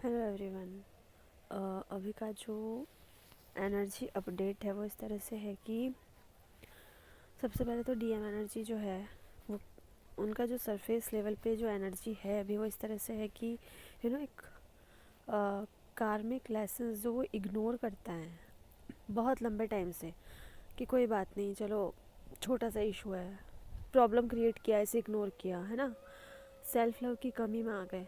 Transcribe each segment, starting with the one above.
Hello everyone. अभी का जो एनर्जी अपडेट है वो इस तरह से है कि सबसे पहले तो डीएम एनर्जी जो है वो उनका जो सरफेस लेवल पे जो एनर्जी है अभी वो इस तरह से है कि एक कार्मिक लेसन्स जो वो इग्नोर करता है बहुत लंबे टाइम से, कि कोई बात नहीं, चलो छोटा सा इशू है, प्रॉब्लम क्रिएट किया, इसे इग्नोर किया, है ना। सेल्फ लव की कमी में आ गए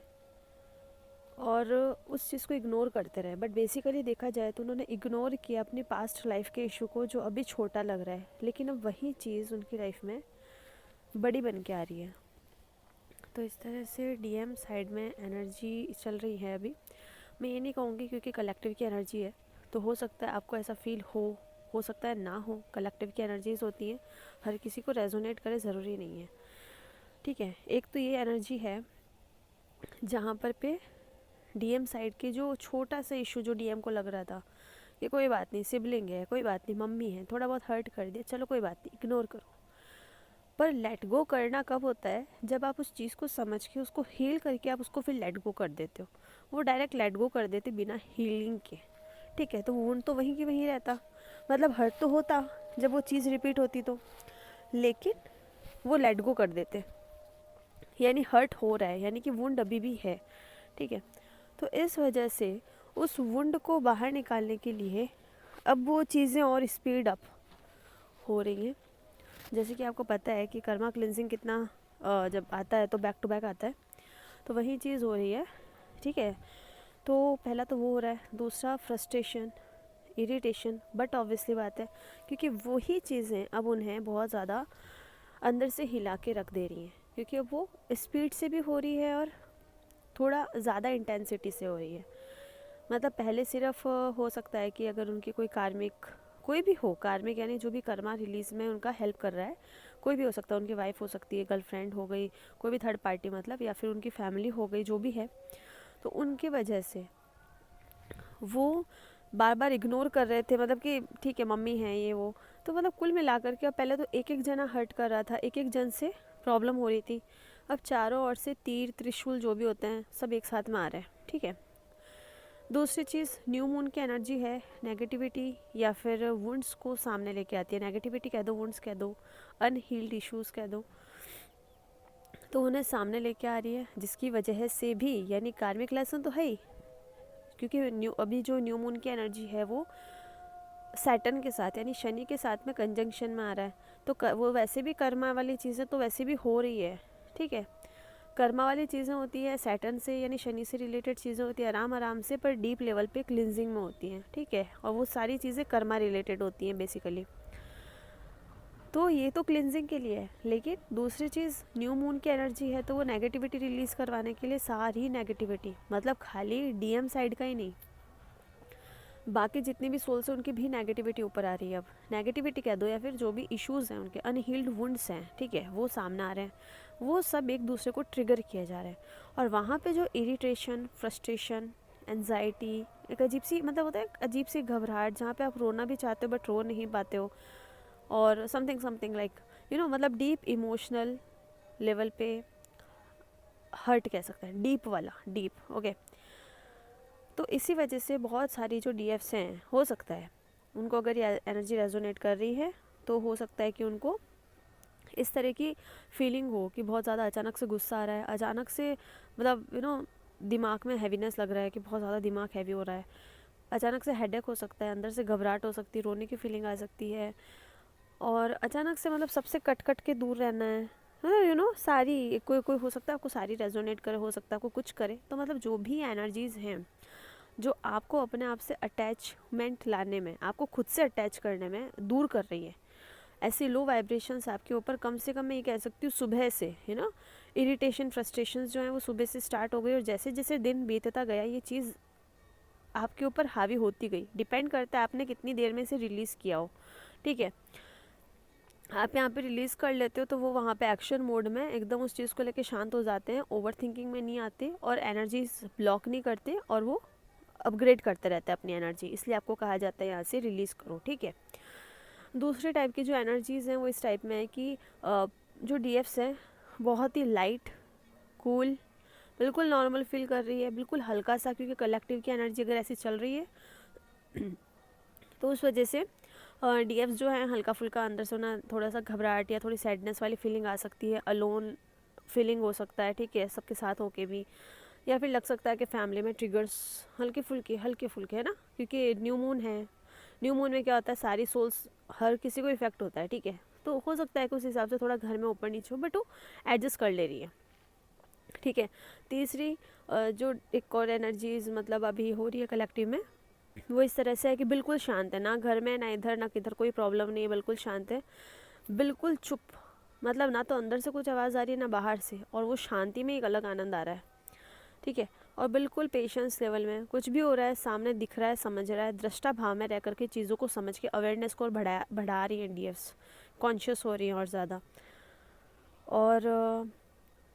और उस चीज़ को इग्नोर करते रहे। बट बेसिकली देखा जाए तो उन्होंने इग्नोर किया अपनी पास्ट लाइफ के इशू को, जो अभी छोटा लग रहा है, लेकिन अब वही चीज़ उनकी लाइफ में बड़ी बन के आ रही है। तो इस तरह से डीएम साइड में एनर्जी चल रही है अभी। मैं ये नहीं कहूँगी क्योंकि कलेक्टिव की एनर्जी है, तो हो सकता है आपको ऐसा फील हो सकता है ना हो। कलेक्टिव की एनर्जीज होती हैं, हर किसी को रेजोनेट करे ज़रूरी नहीं है, ठीक है। एक तो ये एनर्जी है जहाँ पर पे डीएम साइड के जो छोटा सा इशू जो डीएम को लग रहा था कि कोई बात नहीं, सिबलिंग है, कोई बात नहीं, मम्मी है, थोड़ा बहुत हर्ट कर दिया, चलो कोई बात नहीं, इग्नोर करो। पर लेट गो करना कब होता है? जब आप उस चीज़ को समझ के उसको हील करके आप उसको फिर लेट गो कर देते हो। वो डायरेक्ट लेट गो कर देते बिना हीलिंग के, ठीक है। तो वुंड तो वहीं की वहीं रहता, मतलब हर्ट तो होता जब वो चीज़ रिपीट होती तो, लेकिन वो लेट गो कर देते, यानी हर्ट हो रहा है, यानी कि वुंड अभी भी है, ठीक है। तो इस वजह से उस वुंड को बाहर निकालने के लिए अब वो चीज़ें और स्पीड अप हो रही हैं। जैसे कि आपको पता है कि कर्मा क्लिनजिंग कितना जब आता है तो बैक टू बैक आता है, तो वही चीज़ हो रही है, ठीक है। तो पहला तो वो हो रहा है, दूसरा फ्रस्ट्रेशन, इरिटेशन। बट ऑब्वियसली बात है क्योंकि वही चीज़ें अब उन्हें बहुत ज़्यादा अंदर से हिला के रख दे रही हैं, क्योंकि अब वो स्पीड से भी हो रही है और थोड़ा ज़्यादा इंटेंसिटी से हो रही है। मतलब पहले सिर्फ हो सकता है कि अगर उनकी कोई कार्मिक, कोई भी हो कार्मिक, यानी जो भी कर्मा रिलीज में उनका हेल्प कर रहा है, कोई भी हो सकता है, उनकी वाइफ हो सकती है, गर्लफ्रेंड हो गई, कोई भी थर्ड पार्टी मतलब, या फिर उनकी फैमिली हो गई, जो भी है। तो उनकी वजह से वो बार बार इग्नोर कर रहे थे, मतलब कि ठीक है मम्मी है ये वो, तो मतलब कुल मिला करके अब पहले तो एक एक जना हर्ट कर रहा था, एक एक जन से प्रॉब्लम हो रही थी, अब चारों ओर से तीर त्रिशूल जो भी होते हैं सब एक साथ में आ रहे हैं, ठीक है। दूसरी चीज़ न्यू मून की एनर्जी है, नेगेटिविटी या फिर वुंड्स को सामने लेके आती है। नेगेटिविटी कह दो, वुंड्स कह दो, अनहील्ड इश्यूज कह दो, तो उन्हें सामने लेके आ रही है, जिसकी वजह से भी, यानी कार्मिक लेसन तो है ही, क्योंकि अभी जो न्यू मून की एनर्जी है वो सैटर्न के साथ यानी शनि के साथ में कंजंक्शन में आ रहा है, तो वो वैसे भी कर्मा वाली चीज़ें तो वैसे भी हो रही है, ठीक है। कर्मा वाली चीज़ें होती है सैटर्न से यानी शनि से रिलेटेड चीज़ें होती है आराम आराम से, पर डीप लेवल पे क्लिनजिंग में होती हैं, ठीक है। और वो सारी चीज़ें कर्मा रिलेटेड होती हैं बेसिकली। तो ये तो क्लिनजिंग के लिए है, लेकिन दूसरी चीज़ न्यू मून की एनर्जी है, तो वो नेगेटिविटी रिलीज़ करवाने के लिए सारी नेगेटिविटी, मतलब खाली डीएम साइड का ही नहीं, बाकी जितनी भी सोल्स हैं उनकी भी नेगेटिविटी ऊपर आ रही है। अब नेगेटिविटी कह दो या फिर जो भी इश्यूज़ हैं उनके, अनहील्ड वुंड्स हैं, ठीक है, वो सामने आ रहे हैं, वो सब एक दूसरे को ट्रिगर किया जा रहा है। और वहाँ पे जो इरिटेशन, फ्रस्ट्रेशन, एनजाइटी, एक अजीब सी, मतलब होता है अजीब सी घबराहट, जहाँ पे आप रोना भी चाहते हो बट रो नहीं पाते हो, और समथिंग समथिंग लाइक मतलब डीप इमोशनल लेवल पे हर्ट कह सकते हैं, डीप वाला, डीप, ओके। तो इसी वजह से बहुत सारी जो डीएफ्स हैं, हो सकता है उनको अगर ये एनर्जी रेजोनेट कर रही है तो हो सकता है कि उनको इस तरह की फीलिंग हो कि बहुत ज़्यादा अचानक से गुस्सा आ रहा है, अचानक से, मतलब दिमाग में हैवीनेस लग रहा है कि बहुत ज़्यादा दिमाग हैवी हो रहा है, अचानक से हेडेक हो सकता है, अंदर से घबराहट हो सकती है, रोने की फीलिंग आ सकती है, और अचानक से मतलब सबसे कट कट के दूर रहना है, सारी, कोई कोई हो सकता है आपको सारी रेजोनेट करे, हो सकता है आपको कुछ करे। तो मतलब जो भी एनर्जीज़ हैं जो आपको अपने आप से अटैचमेंट लाने में, आपको खुद से अटैच करने में दूर कर रही है, ऐसी लो वाइब्रेशंस आपके ऊपर, कम से कम मैं ये कह सकती हूँ सुबह से, इरिटेशन, फ्रस्ट्रेशन जो है वो सुबह से स्टार्ट हो गई, और जैसे जैसे दिन बीतता गया ये चीज़ आपके ऊपर हावी होती गई। डिपेंड करता है आपने कितनी देर में इसे रिलीज़ किया हो, ठीक है। आप यहाँ पे रिलीज़ कर लेते हो तो वो वहाँ पे एक्शन मोड में एकदम उस चीज़ को लेके शांत हो जाते हैं, ओवर थिंकिंग में नहीं आते और एनर्जीज ब्लॉक नहीं करते, और वो अपग्रेड करते रहते हैं अपनी एनर्जी, इसलिए आपको कहा जाता है यहाँ से रिलीज़ करो, ठीक है। दूसरे टाइप की जो एनर्जीज़ हैं वो इस टाइप में है कि जो डीएफ्स हैं बहुत ही लाइट, कूल, बिल्कुल नॉर्मल फील कर रही है, बिल्कुल हल्का सा, क्योंकि कलेक्टिव की एनर्जी अगर ऐसी चल रही है तो उस वजह से डीएफ जो है हल्का फुल्का अंदर से ना थोड़ा सा घबराहट या थोड़ी सैडनेस वाली फीलिंग आ सकती है, अलोन फीलिंग हो सकता है, ठीक है, सबके साथ होके भी, या फिर लग सकता है कि फैमिली में ट्रिगर्स हल्के फुल्के है ना, क्योंकि न्यू मून है। न्यू मून में क्या होता है, सारी सोल्स हर किसी को इफेक्ट होता है, ठीक है, तो हो सकता है कि उस हिसाब से थोड़ा घर में ऊपर नीचे हो, बट वो एडजस्ट कर ले रही है, ठीक है। तीसरी जो एक और एनर्जीज मतलब अभी हो रही है कलेक्टिव में, वो इस तरह से है कि बिल्कुल शांत है, ना घर में ना इधर ना किधर कोई प्रॉब्लम नहीं है, बिल्कुल शांत है, बिल्कुल चुप, मतलब ना तो अंदर से कुछ आवाज़ आ रही है ना बाहर से, और वो शांति में एक अलग आनंद आ रहा है, ठीक है। और बिल्कुल पेशेंस लेवल में कुछ भी हो रहा है सामने दिख रहा है, समझ रहा है, दृष्टा भाव में रह करके चीज़ों को समझ के अवेयरनेस को और बढ़ा रही है डीएफ्स, कॉन्शियस हो रही हैं और ज़्यादा। और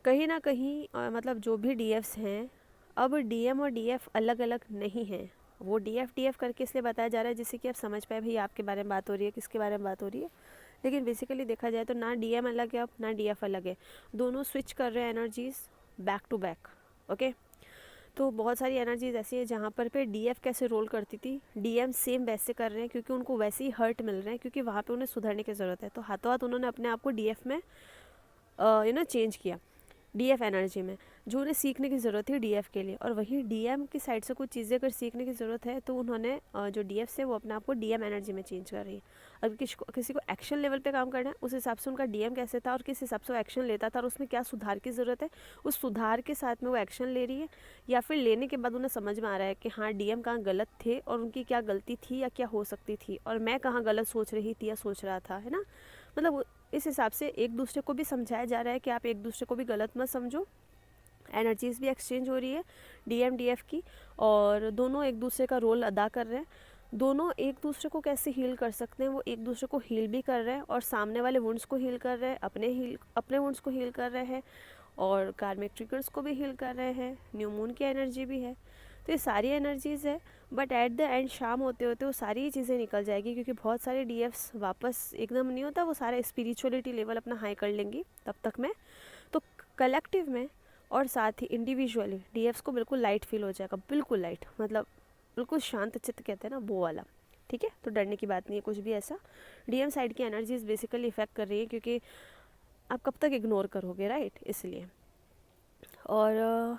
कहीं ना कहीं मतलब जो भी डीएफ्स हैं, अब डीएम और डीएफ अलग अलग नहीं हैं, वो डीएफ करके इसलिए बताया जा रहा है जिससे कि आप समझ पाए भाई आपके बारे में बात हो रही है, किसके बारे में बात हो रही है। लेकिन बेसिकली देखा जाए तो ना डीएम अलग है अब, ना डीएफ अलग है, दोनों स्विच कर रहे हैं energies back to back, okay. तो बहुत सारी एनर्जीज ऐसी है जहाँ पर पे डीएफ कैसे रोल करती थी, डीएम सेम वैसे कर रहे हैं, क्योंकि उनको वैसे ही हर्ट मिल रहे हैं, क्योंकि वहाँ पे उन्हें सुधरने की ज़रूरत है, तो हाथों हाथ उन्होंने अपने आप को डीएफ में चेंज किया, डीएफ एनर्जी में, जो उन्हें सीखने की ज़रूरत थी डीएफ के लिए। और वहीं डीएम की साइड से कुछ चीज़ें अगर सीखने की ज़रूरत है तो उन्होंने जो डीएफ से वो अपने आप को डीएम एनर्जी में चेंज कर रही है। अगर किसी को एक्शन लेवल पे काम करना है, उस हिसाब से उनका डीएम कैसे था और किस हिसाब से वो एक्शन लेता था और उसमें क्या सुधार की ज़रूरत है, उस सुधार के साथ में वो एक्शन ले रही है, या फिर लेने के बाद उन्हें समझ में आ रहा है कि हाँ डीएम कहाँ गलत थे और उनकी क्या गलती थी या क्या हो सकती थी, और मैं कहाँ गलत सोच रही थी या सोच रहा था, है ना। मतलब इस हिसाब से एक दूसरे को भी समझाया जा रहा है कि आप एक दूसरे को भी गलत मत समझो, एनर्जीज भी एक्सचेंज हो रही है डीएम डीएफ की, और दोनों एक दूसरे का रोल अदा कर रहे हैं, दोनों एक दूसरे को कैसे हील कर सकते हैं, वो एक दूसरे को हील भी कर रहे हैं, और सामने वाले वुंड्स को हील कर रहे हैं, अपने वुंड्स को हील कर रहे हैं, और कार्मिक ट्रिगर्स को भी हील कर रहे हैं, न्यू मून की एनर्जी भी है। तो ये सारी एनर्जीज़ है, बट एट द एंड शाम होते होते वो सारी चीज़ें निकल जाएगी, क्योंकि बहुत सारे डीएफ्स वापस एकदम नहीं होता, वो सारे स्पिरिचुअलिटी लेवल अपना हाई कर लेंगी तब तक में। तो कलेक्टिव में और साथ ही इंडिविजुअली डीएफ्स को बिल्कुल लाइट फील हो जाएगा, बिल्कुल लाइट, मतलब बिल्कुल शांत चित्त कहते हैं ना वो वाला, ठीक है। तो डरने की बात नहीं है कुछ भी ऐसा। डीएम साइड की एनर्जीज बेसिकली इफेक्ट कर रही है, क्योंकि आप कब तक इग्नोर करोगे, राइट, इसलिए। और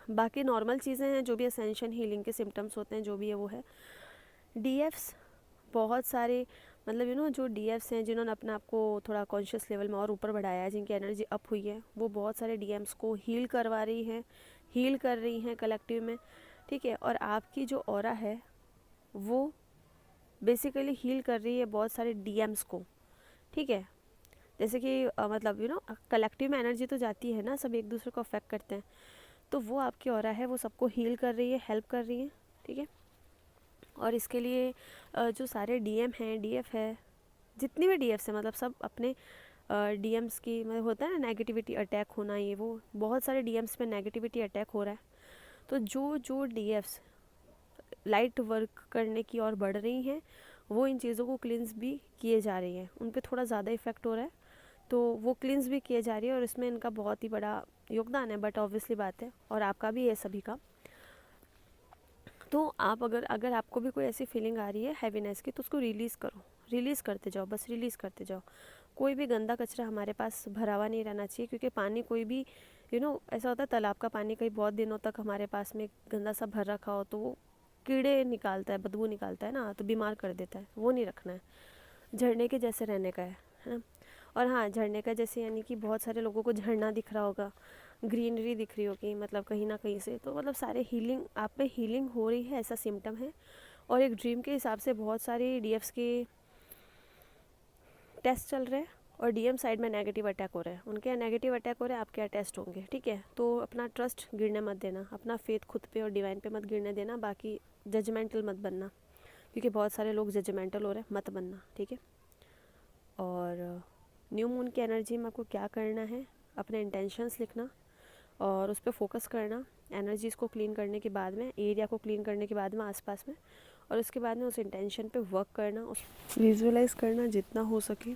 बाकी नॉर्मल चीज़ें हैं, जो भी असेंशन हीलिंग के सिम्टम्स होते हैं, जो भी है वो है। डीएफ्स बहुत सारे, मतलब जो डीएफ्स हैं जिन्होंने अपने आप को थोड़ा कॉन्शियस लेवल में और ऊपर बढ़ाया है, जिनकी एनर्जी अप हुई है, वो बहुत सारे डीएम्स को हील करवा रही हैं, हील कर रही हैं कलेक्टिव में, ठीक है। और आपकी जो ऑरा है वो बेसिकली हील कर रही है बहुत सारे डीएम्स को, ठीक है। जैसे कि मतलब कलेक्टिव में एनर्जी तो जाती है ना, सब एक दूसरे को अफेक्ट करते हैं, तो वो आपकी ऑरा है वो सबको हील कर रही है, हेल्प कर रही है, ठीक है। और इसके लिए जो सारे डीएम हैं, डीएफ है, जितनी भी डीएफ्स हैं, मतलब सब अपने डीएम्स की, मतलब होता है ना नेगेटिविटी अटैक होना, ये वो बहुत सारे डीएम्स पे नेगेटिविटी अटैक हो रहा है। तो जो जो डीएफ्स लाइट वर्क करने की और बढ़ रही हैं, वो इन चीज़ों को क्लिन्स भी किए जा रही हैं, उन पर थोड़ा ज़्यादा इफेक्ट हो रहा है, तो वो क्लिन्स भी किए जा रही है, और इसमें इनका बहुत ही बड़ा योगदान है, बट ऑब्वियसली बात है, और आपका भी है, सभी का। तो आप अगर आपको भी कोई ऐसी फीलिंग आ रही है हैवीनेस की, तो उसको रिलीज़ करो, रिलीज़ करते जाओ, बस रिलीज़ करते जाओ। कोई भी गंदा कचरा हमारे पास भरा हुआ नहीं रहना चाहिए, क्योंकि पानी कोई भी ऐसा होता है, तालाब का पानी कई बहुत दिनों तक हमारे पास में गंदा सा भर रखा हो तो वो कीड़े निकालता है, बदबू निकालता है ना, तो बीमार कर देता है, वो नहीं रखना है। झरने के जैसे रहने का है ना। और हाँ, झरने का जैसे यानी कि बहुत सारे लोगों को झरना दिख रहा होगा, ग्रीनरी दिख रही होगी, मतलब कहीं ना कहीं से, तो मतलब सारे हीलिंग, आप में हीलिंग हो रही है, ऐसा सिम्टम है। और एक ड्रीम के हिसाब से बहुत सारे डीएफ्स के टेस्ट चल रहे हैं, और डीएम साइड में नेगेटिव अटैक हो रहा है, उनके यहाँ नेगेटिव अटैक हो रहा है, आपके यहाँ टेस्ट होंगे, ठीक है। तो अपना ट्रस्ट गिरने मत देना, अपना फेथ खुद पे और डिवाइन पे मत गिरने देना, बाकी जजमेंटल मत बनना, क्योंकि बहुत सारे लोग जजमेंटल हो रहे हैं, मत बनना, ठीक है। और न्यू मून की एनर्जी में आपको क्या करना है, अपने इंटेंशंस लिखना और उस पर फोकस करना, एनर्जीज़ को क्लीन करने के बाद में, एरिया को क्लीन करने के बाद में आसपास में, और उसके बाद में उस इंटेंशन पे वर्क करना, उस विजुअलाइज करना जितना हो सके,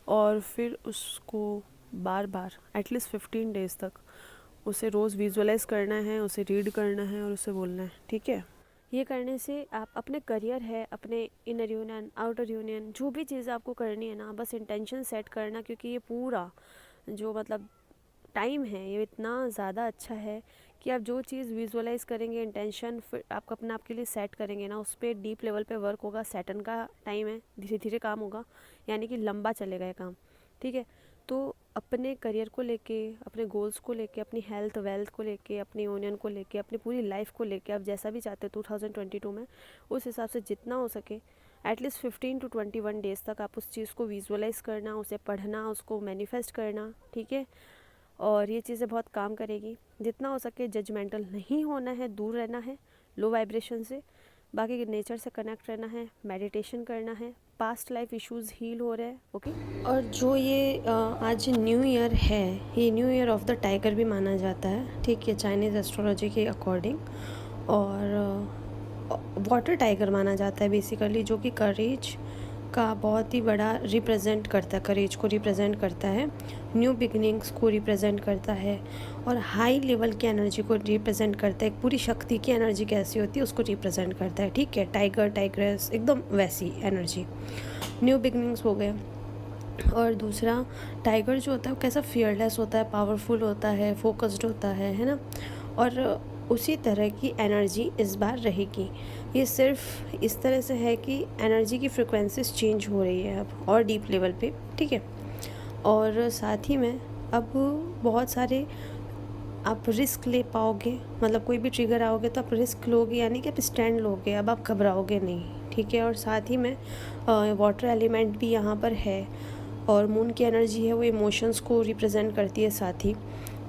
और फिर उसको बार बार एटलीस्ट 15 डेज़ तक उसे रोज़ विजुअलाइज करना है, उसे रीड करना है और उसे बोलना है, ठीक है। ये करने से आप अपने करियर है, अपने इनर यूनियन, आउटर यूनियन, जो भी चीज़ आपको करनी है ना, बस इंटेंशन सेट करना, क्योंकि ये पूरा जो मतलब टाइम है ये इतना ज़्यादा अच्छा है कि आप जो चीज़ विजुअलाइज करेंगे, इंटेंशन फिर आप अपने आप के लिए सेट करेंगे ना, उस पर डीप लेवल पे वर्क होगा। सैटर्न का टाइम है, धीरे धीरे काम होगा, यानी कि लंबा चलेगा ये काम, ठीक है। तो अपने करियर को लेके, अपने गोल्स को लेके, अपनी हेल्थ वेल्थ को लेके, अपनी यूनियन को लेके, अपनी पूरी लाइफ को लेके, आप जैसा भी चाहते हो 2022 में, उस हिसाब से जितना हो सके एटलीस्ट 15 to 21 डेज़ तक आप उस चीज़ को विजुअलाइज करना, उसे पढ़ना, उसको मैनिफेस्ट करना, ठीक है। और ये चीज़ें बहुत काम करेगी। जितना हो सके जजमेंटल नहीं होना है, दूर रहना है लो वाइब्रेशन से, बाकी नेचर से कनेक्ट रहना है, मेडिटेशन करना है, पास्ट लाइफ इश्यूज़ हील हो रहे हैं, ओके। और जो ये आज न्यू ईयर है, ये new year of the tiger भी माना जाता है, ठीक है, चाइनीज़ एस्ट्रोलॉजी के अकॉर्डिंग। और वाटर टाइगर माना जाता है बेसिकली, जो कि करेज का बहुत ही बड़ा रिप्रेजेंट करता है, करेज को रिप्रेजेंट करता है, न्यू बिगनिंग्स को रिप्रेजेंट करता है, और हाई लेवल की एनर्जी को रिप्रेजेंट करता है। एक पूरी शक्ति की एनर्जी कैसी होती है उसको रिप्रेजेंट करता है, ठीक है। टाइगर, टाइग्रेस, एकदम वैसी एनर्जी, न्यू बिगनिंग्स हो गए। और दूसरा, टाइगर जो होता है वो कैसा फियरलेस होता है, पावरफुल होता है, फोकस्ड होता है ना। और उसी तरह की एनर्जी इस बार रहेगी। ये सिर्फ इस तरह से है कि एनर्जी की फ्रिक्वेंसीज चेंज हो रही है अब और डीप लेवल पे, ठीक है। और साथ ही में अब बहुत सारे आप रिस्क ले पाओगे, मतलब कोई भी ट्रिगर आओगे तो आप रिस्क लोगे, यानी कि आप स्टैंड लोगे, अब आप घबराओगे नहीं, ठीक है। और साथ ही में वाटर एलिमेंट भी यहाँ पर है, और मून की एनर्जी है वो इमोशंस को रिप्रेजेंट करती है साथ ही।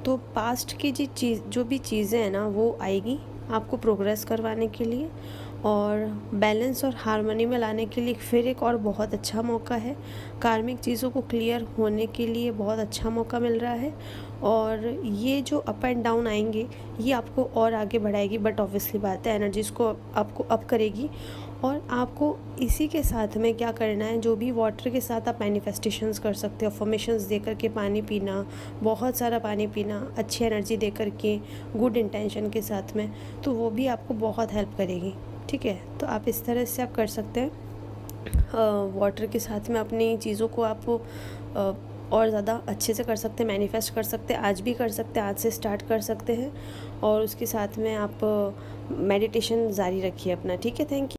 तो पास्ट की जो भी चीज़ें हैं ना वो आएगी आपको प्रोग्रेस करवाने के लिए, और बैलेंस और हार्मनी में लाने के लिए फिर एक और बहुत अच्छा मौका है। कार्मिक चीज़ों को क्लियर होने के लिए बहुत अच्छा मौका मिल रहा है। और ये जो अप एंड डाउन आएंगे ये आपको और आगे बढ़ाएगी, बट ऑब्वियसली बात है एनर्जीज़ को आपको अप करेगी। और आपको इसी के साथ में क्या करना है, जो भी वाटर के साथ आप मैनिफेस्टेशंस कर सकते हो, अफर्मेशंस दे करके पानी पीना, बहुत सारा पानी पीना, अच्छी एनर्जी दे करके, गुड इंटेंशन के साथ में, तो वो भी आपको बहुत हेल्प करेगी, ठीक है। तो आप इस तरह से आप कर सकते हैं, वाटर के साथ में अपनी चीज़ों को आप और ज़्यादा अच्छे से कर सकते हैं, मैनिफेस्ट कर सकते हैं, आज भी कर सकते हैं, आज से स्टार्ट कर सकते हैं। और उसके साथ में आप मेडिटेशन जारी रखिए अपना, ठीक है। Thank you.